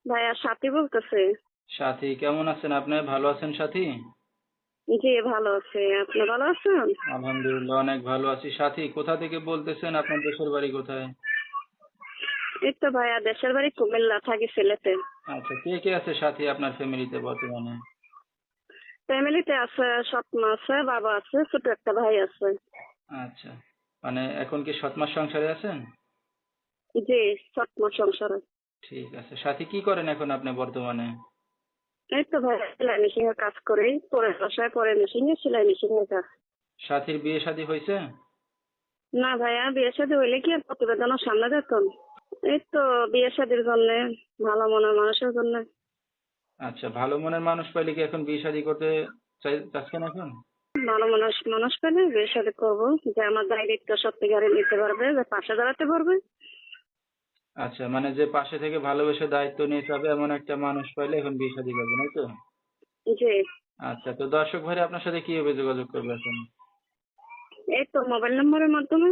ভাইয়া সাথী বলতেছে। সাথী কেমন আছেন আপনি? ভালো আছেন সাথী? জি ভালো আছে, আপনি ভালো আছেন? আলহামদুলিল্লাহ অনেক ভালো আছি। সাথী কোথা থেকে বলতেছেন? আপনার দেশের বাড়ি কোথায়? এই তো ভাইয়া দেশের বাড়ি কুমিল্লা, থাকি সিলেটে। আচ্ছা, কে কে আছে সাথী আপনার ফ্যামিলিতে বর্তমানে? ফ্যামিলিতে আছে, সৎ মা আছে, বাবা আছে, ছোট একটা ভাই আছে। আচ্ছা, মানে এখন কি সৎ মাস সংসারে আছেন? জি, সৎ মা সংসারে। ঠিক আছে। সাথী কি করেন এখন আপনি বর্তমানে? এই তো ভাইয়া সেলাই মেশিন এর কাজ করি, পরে বাসায় পরে মেশিনে সেলাই মেশিন এর কাজ। সাথীর বিয়ে শাদী হয়েছে? না ভাইয়া, বিয়ে শাদী হইলে কি আর প্রতিবেদনের সামনে যেতাম? এই তো বিয়ে শাদীর জন্য, ভালো মনের মানুষের জন্য। আচ্ছা, ভালো মনের মানুষ পাইলে কি এখন বিয়ে শাদী করতে চাচ্ছেন এখন? ভালো মানুষ মানুষ পেলে বিয়ে শাদী করবো, যে আমার দায়িত্ব সত্যিকারে নিতে পারবে, যে পাশে দাঁড়াতে পারবে। আচ্ছা, মানে যে পাশে থেকে ভালোবেসে দায়িত্ব নিয়ে যাবে এমন একটা মানুষ পাইলে এখন বিয়ে শাদী করবেন, তাই তো? জি। আচ্ছা, তো দর্শক ভাইরা আপনার সাথে কিভাবে যোগাযোগ করবে এখন? এই তো মোবাইল নম্বরের মাধ্যমে।